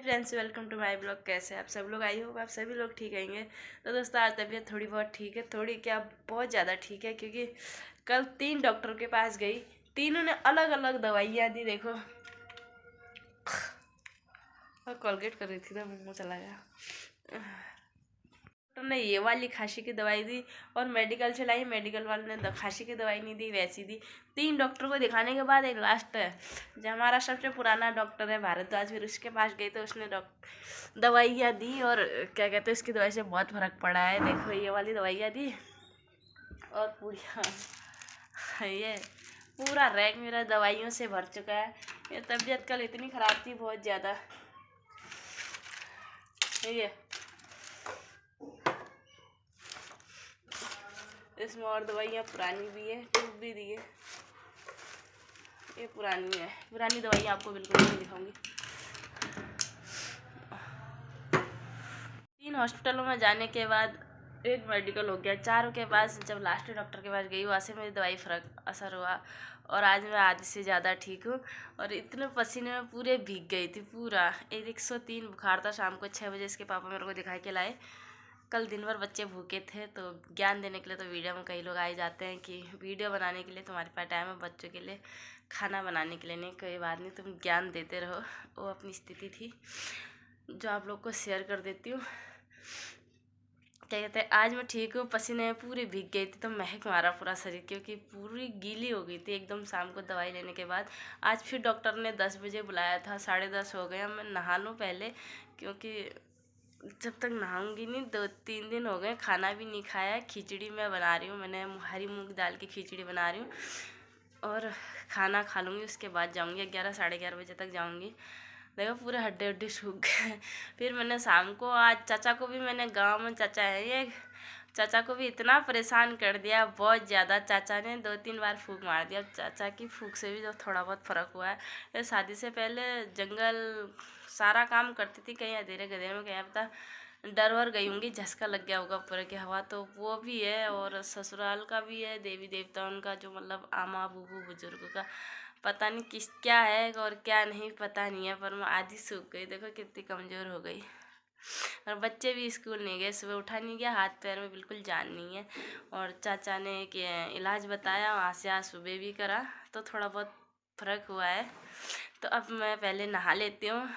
Friends, welcome to my blog. कैसे आप सब लोग? आई होप आप सभी लोग ठीक रहेंगे। तो दोस्तों, आज तबीयत थोड़ी बहुत ठीक है, थोड़ी क्या बहुत ज़्यादा ठीक है, क्योंकि कल 3 डॉक्टर के पास गई। तीनों ने अलग अलग दवाइयाँ दी। देखो, और कोलगेट कर रही थी तो मुँह चला गया। डॉक्टर ने ये वाली खांसी की दवाई दी और मेडिकल से लाई, मेडिकल वाले ने खांसी की दवाई नहीं दी, वैसी दी। 3 डॉक्टर को दिखाने के बाद एक लास्ट है जो हमारा सबसे पुराना डॉक्टर है भारद्वाज, फिर उसके पास गई तो उसने दवाइयाँ दी और क्या कहते हैं, उसकी दवाई से बहुत फ़र्क पड़ा है। देखो, ये वाली दवाइयाँ दी और ये पूरा रैक मेरा दवाइयों से भर चुका है। ये तबीयत कल इतनी ख़राब थी, बहुत ज़्यादा। ये इसमें और दवाइयाँ पुरानी भी है, ट्यूब भी दी है। ये पुरानी है, पुरानी दवाइयाँ आपको बिल्कुल नहीं दिखाऊंगी। 3 हॉस्पिटलों में जाने के बाद एक मेडिकल हो गया, 4 के पास जब लास्ट डॉक्टर के पास गई, वहाँ से मेरी दवाई असर हुआ और आज मैं आधी से ज़्यादा ठीक हूँ। और इतने पसीने में पूरे भीग गई थी, पूरा 103 बुखार था। शाम को 6 बजे इसके पापा मेरे को दिखा के लाए। कल दिन भर बच्चे भूखे थे, तो ज्ञान देने के लिए तो वीडियो में कई लोग आ ही जाते हैं कि वीडियो बनाने के लिए तुम्हारे पास टाइम है, बच्चों के लिए खाना बनाने के लिए नहीं। कोई बात नहीं, तुम ज्ञान देते रहो। वो अपनी स्थिति थी जो आप लोग को शेयर कर देती हूँ। क्या कहते हैं, आज मैं ठीक हूँ, पसीने में पूरी भीग गई थी तो महक मारा पूरा शरीर, क्योंकि पूरी गीली हो गई थी एकदम शाम को दवाई लेने के बाद। आज फिर डॉक्टर ने 10 बजे बुलाया था, 10:30 हो गया। मैं नहा लूँ पहले, क्योंकि जब तक नहाऊंगी नहीं, 2-3 दिन हो गए खाना भी नहीं खाया। खिचड़ी मैं बना रही हूँ, मैंने हरी मूंग दाल की खिचड़ी बना रही हूँ और खाना खा लूँगी, उसके बाद जाऊँगी। 11-11:30 बजे तक जाऊँगी। देखो, पूरे हड्डे सूख गए। फिर मैंने शाम को, आज चाचा को भी, मैंने गांव में चाचा है ये, चाचा को भी इतना परेशान कर दिया बहुत ज़्यादा। चाचा ने 2-3 बार फूंक मार दिया। चाचा की फूंक से भी जो थोड़ा बहुत फ़र्क हुआ है। शादी से पहले जंगल सारा काम करती थी, कहीं अंधेरे गधेरे में, कहीं पता डर वर गई होंगी, झटका लग गया होगा ऊपर की हवा, तो वो भी है। और ससुराल का भी है, देवी देवता उनका, जो मतलब आमा बूबू बुजुर्ग का पता नहीं किस क्या है और क्या नहीं, पता नहीं है। पर मैं आधी सूख गई, देखो कितनी कमज़ोर हो गई। और बच्चे भी स्कूल नहीं गए, सुबह उठा नहीं गया, हाथ पैर में बिल्कुल जान नहीं है। और चाचा ने कि इलाज बताया, वहाँ से आज सुबह भी करा, तो थोड़ा बहुत फ़र्क हुआ है। तो अब मैं पहले नहा लेती हूँ।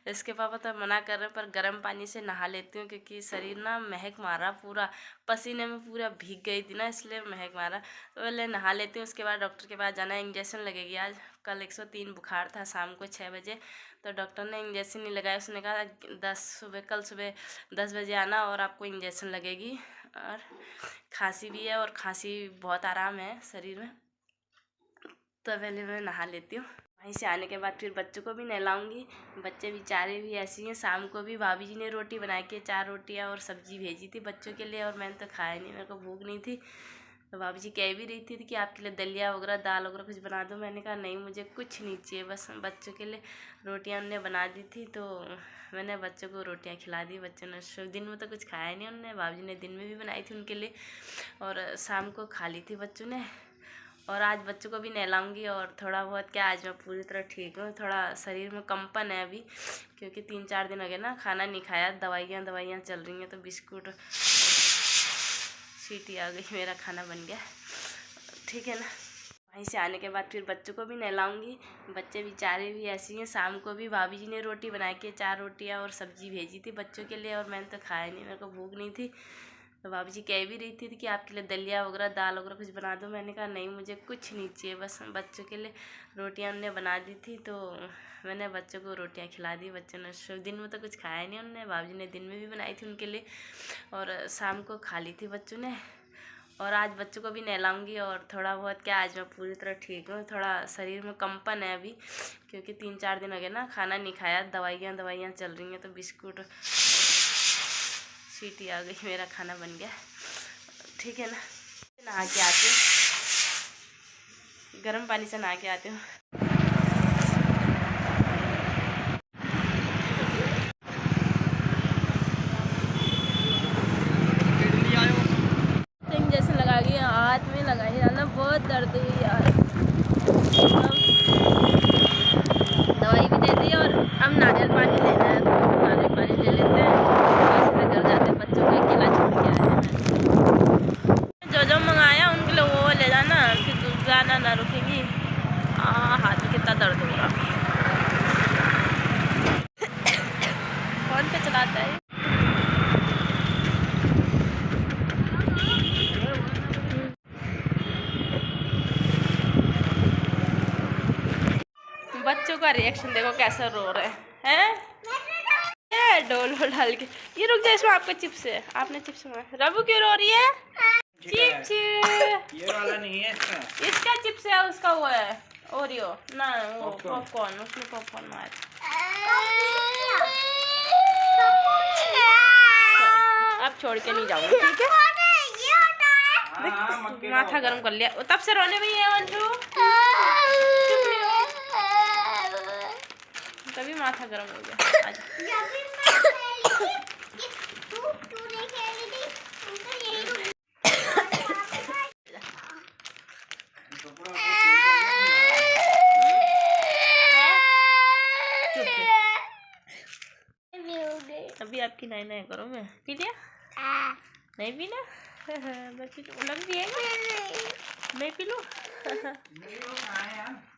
इसके पापा तो मना कर रहे हैं, पर गर्म पानी से नहा लेती हूँ, क्योंकि शरीर ना महक मारा, पूरा पसीने में पूरा भीग गई थी ना, इसलिए महक मारा। तो पहले नहा लेती हूँ, उसके बाद डॉक्टर के पास जाना है। इंजेक्शन लगेगी आज। कल 103 बुखार था शाम को 6 बजे, तो डॉक्टर ने इंजेक्शन नहीं लगाया। उसने कहा कल सुबह 10 बजे आना और आपको इंजेक्शन लगेगी। और खांसी भी है, और खांसी बहुत आराम है शरीर में। तो पहले मैं नहा लेती हूँ। वहीं से आने के बाद फिर बच्चों को भी नहलाऊंगी। बच्चे बेचारे भी ऐसी हैं। शाम को भी भाभी जी ने रोटी बना के 4 रोटियां और सब्जी भेजी थी बच्चों के लिए, और मैंने तो खाया नहीं, मेरे को भूख नहीं थी। तो भाभी जी कह भी रही थी कि आपके लिए दलिया वगैरह, दाल वगैरह कुछ बना दो। मैंने कहा नहीं, मुझे कुछ नहीं चाहिए, बस बच्चों के लिए रोटियाँ उन्होंने बना दी थी, तो मैंने बच्चों को रोटियाँ खिला दी। बच्चों ने दिन में तो कुछ खाया नहीं उन्होंने, भाभी जी ने दिन में भी बनाई थी उनके लिए, और शाम को खा ली थी बच्चों ने। और आज बच्चों को भी नहलाऊंगी। और थोड़ा बहुत क्या, आज मैं पूरी तरह ठीक हूँ, थोड़ा शरीर में कंपन है अभी, क्योंकि 3-4 दिन हो गए ना, खाना नहीं खाया, दवाइयाँ चल रही हैं। तो बिस्कुट, सीटी आ गई, मेरा खाना बन गया, ठीक है ना। वहीं से आने के बाद फिर बच्चों को भी नहलाऊंगी। बच्चे बेचारे भी ऐसी हैं। शाम को भी भाभी जी ने रोटी बना के 4 रोटियां और सब्जी भेजी थी बच्चों के लिए, और मैंने तो खाया नहीं, मेरे को भूख नहीं थी। तो भाभी जी कह भी रही थी कि आपके लिए दलिया वगैरह, दाल वगैरह कुछ बना दो। मैंने कहा नहीं, मुझे कुछ नहीं चाहिए, बस बच्चों के लिए रोटियां उन्होंने बना दी थी, तो मैंने बच्चों को रोटियां खिला दी। बच्चों ने दिन में तो कुछ खाया नहीं उन्होंने, भाभी जी ने दिन में भी बनाई थी उनके लिए, और शाम को खा ली थी बच्चों ने। और आज बच्चों को भी नहलाऊंगी। और थोड़ा बहुत क्या, आज मैं पूरी तरह ठीक हूँ, थोड़ा शरीर में कंपन है अभी, क्योंकि 3-4 दिन हो गए ना, खाना नहीं खाया, दवाइयाँ चल रही हैं। तो बिस्कुट, सीटी आ गई, मेरा खाना बन गया, ठीक है ना। नहा के आती हूँ, गर्म पानी से नहा के आती हूँ। इंजेक्शन लगा के हाथ में लगाई ना, बहुत दर्द हुई यार। दवाई भी दे दी और अब नारियल पानी लेना है। रिएक्शन देखो कैसे रो रहे हैं। ये डोल डाल के ये रुक जाए, इसमें आपका चिप्स है, आपने चिप्स में। रबू क्यों रो रही है? चिप्स ये वाला नहीं है इसका चिप्स है, उसका वो है ओरियो ना, वो पॉपकॉर्न, उसने पॉपकॉर्न मारा। अब छोड़ के नहीं जाऊंगी, ठीक है? माथा गर्म कर लिया, तब से रोने में ही है अंशु, तभी माथा गर्म हो गया। अभी आपकी नाई नाई करो, मैं पी लिया नहीं पीना मैं पी लूँ, लग भी है मैं पी लूँ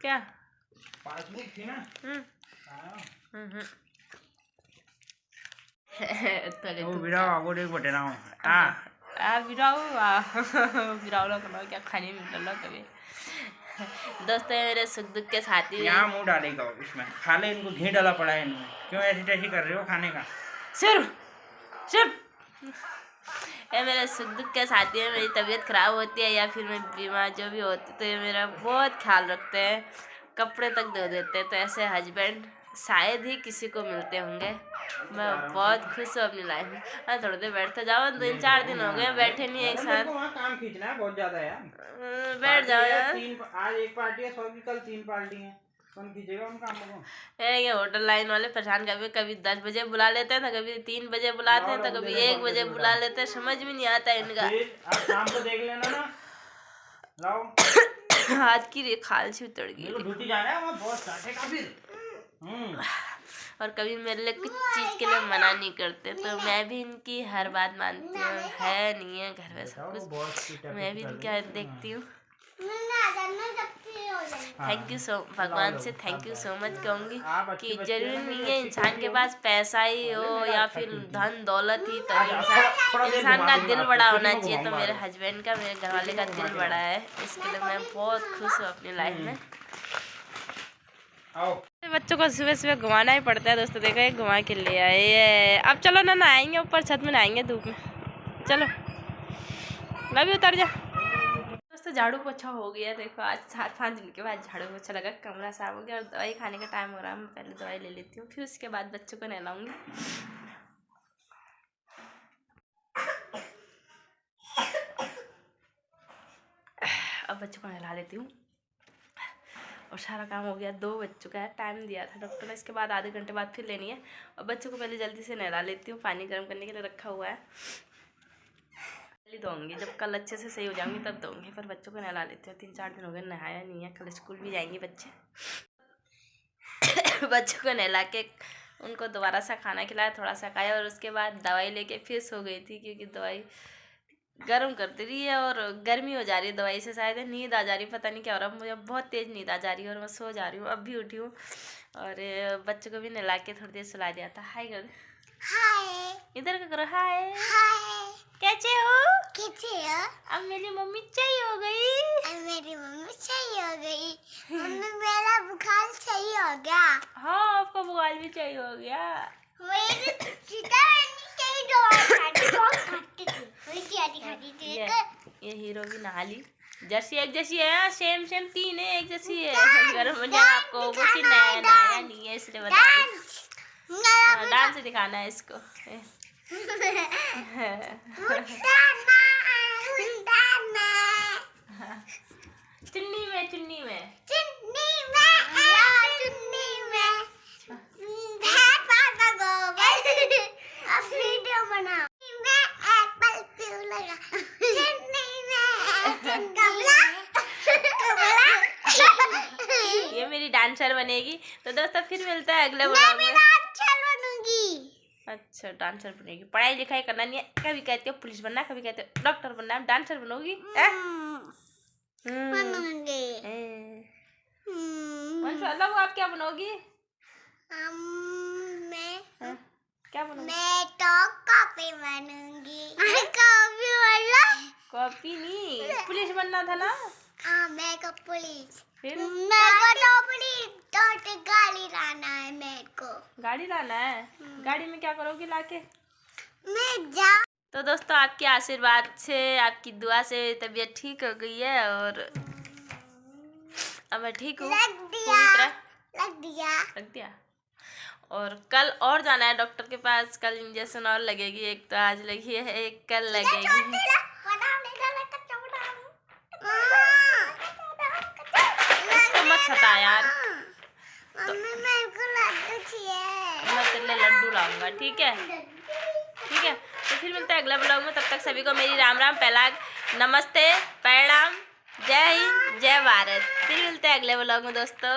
क्या पासबुक थी ना। तले वो बिराओ आगो देख बटे ना बिराओ लोग क्या खाने में मिल कभी। दोस्तों मेरे सुख दुख के साथी यहाँ मुंह डालेगा इसमें, खा ले, इनको घी डाला पड़ा है इनमें, क्यों ऐसी तैसी कर रहे हो खाने का? सिर्फ ये मेरे सुख दुख के साथी है। मेरी तबीयत खराब होती है या फिर मैं बीमार जो भी होती तो ये मेरा बहुत ख्याल रखते हैं, कपड़े तक धो देते हैं। तो ऐसे हस्बैंड शायद ही किसी को मिलते होंगे। मैं बहुत खुश हूँ अपनी लाइफ में। थोड़ी देर बैठते जाओ, 3-4 दिन हो गए बैठे नहीं एक साथ। काम खींचना है बहुत ज्यादा यार, बैठ जाओ यार। आज एक पार्टी है, 100 की कल 3 पार्टी है, कौन खींचेगा उन कामों को? ये होटल लाइन वाले परेशान, कभी 10 बजे बुला लेते हैं, तो कभी 3 बजे बुलाते हैं, तो कभी 1 बजे बुला लेते हैं, समझ में नहीं आता इनका। आज शाम को देख लेना ना, लाओ हाथ की खालसी उतर गई। ड्यूटी जाना है, वहाँ बहुत सारे का फिर। और कभी मेरे लिए कुछ चीज़ के लिए मना नहीं करते, तो मैं भी इनकी हर बात मानती हूँ। है नहीं है घर में सब कुछ, मैं भी इनका देखती हूँ। थैंक यू सो, भगवान से थैंक यू सो मच कहूँगी कि जरूरी नहीं है इंसान के पास पैसा ही हो या फिर धन दौलत ही तो इंसान का दिल बड़ा होना चाहिए। तो मेरे हस्बैंड का, मेरे घर वाले का दिल बड़ा है, इसके लिए मैं बहुत खुश हूँ अपनी लाइफ में। बच्चों को सुबह सुबह घुमाना ही पड़ता है दोस्तों, देखो ये घुमा के ले आए। अब चलो ना नहाएंगे, ऊपर छत में नहाएंगे धूप में, चलो मैं भी उतर जा। दोस्तों झाड़ू पोछा हो गया, देखो आज 4-5 दिन के बाद झाड़ू पोछा लगा, कमरा साफ हो गया और दवाई खाने का टाइम हो रहा है। मैं पहले दवाई ले लेती हूँ, फिर उसके बाद बच्चों को नहलाऊंगी। अब बच्चों को नहला लेती हूँ और सारा काम हो गया। 2 बज चुका है, टाइम दिया था डॉक्टर ने, इसके बाद आधे घंटे बाद फिर लेनी है। और बच्चों को पहले जल्दी से नहला लेती हूँ, पानी गर्म करने के लिए रखा हुआ है, जल्दी दूँगी। जब कल अच्छे से सही हो जाऊँगी तब दूँगी, पर बच्चों को नहला लेती हूँ। 3-4 दिन हो गए नहाया नहीं है, कल स्कूल भी जाएंगे बच्चे। बच्चों को नहला के उनको दोबारा सा खाना खिलाया, थोड़ा सा खाया और उसके बाद दवाई लेके फिर सो गई थी, क्योंकि दवाई गर्म करती रही है और गर्मी हो जा रही है दवाई से, शायद नींद आ जा रही, पता नहीं क्या हो रहा है, मुझे बहुत तेज़ नींद आ जा रही है और मैं सो जा रही हूँ। अब भी उठी हूँ और बच्चों को भी नहला के थोड़ी देर सुला दिया था। हाय कर दे, हाय इधर का करो, हाय कैसे हो? अब मेरी मम्मी सही हो गई, मेरी मम्मी सही हो गई, मम्मी मेरा बुखार सही हो गया। हाँ आपका बुखार भी सही हो गया। ये हीरो भी नहा ली, जर्सी एक जैसी है, सेम 3 है, एक जैसी है। गर्म हो जाए आपको वो कि नया नहीं है, इसलिए बता रही। डांस दिखाना है इसको। चुन्नी में ये मेरी डांसर बनेगी। तो दोस्तों फिर मिलता है अगले व्लॉग में। अच्छा डांसर बनेगी, पढ़ाई लिखाई करना नहीं है, कभी कहते हो पुलिस बनना, कभी कहते हो डॉक्टर बनना, डांसर बनोगी। माशाल्लाह, वो आप क्या बनोगी? क्या बनोगी? मैं तो कॉपी बनूंगी। कॉपी नहीं, पुलिस बनना था ना। मैं को पुलिस, फिर मैं को तो पुलिस तो गाड़ी लाना है मेरे को। गाड़ी लाना है? गाड़ी में क्या करोगी लाके? मैं जा। तो दोस्तों आपके आशीर्वाद से, आपकी दुआ से तबीयत ठीक हो गई है और अब मैं ठीक हूँ पूरी तरह। लग दिया। और कल और जाना है डॉक्टर के पास। कल इंजेक्शन और लगेगी, एक तो आज लगी है, एक कल लगेगी। इसको मत सता यार। मम्मी मेरे को लड्डू चाहिए। मैं तेरे लिए लड्डू लाऊंगा, ठीक है? ठीक है, तो फिर मिलते हैं अगला ब्लॉग में। तब तक सभी को मेरी राम राम, पहलाग, नमस्ते, प्रणाम, जय हिंद, जय भारत। फिर मिलते हैं अगले ब्लॉग में दोस्तों।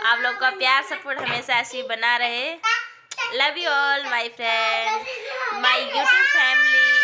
आप लोग का प्यार सपोर्ट हमेशा ऐसे ही बना रहे। Love you all my friend, my YouTube family.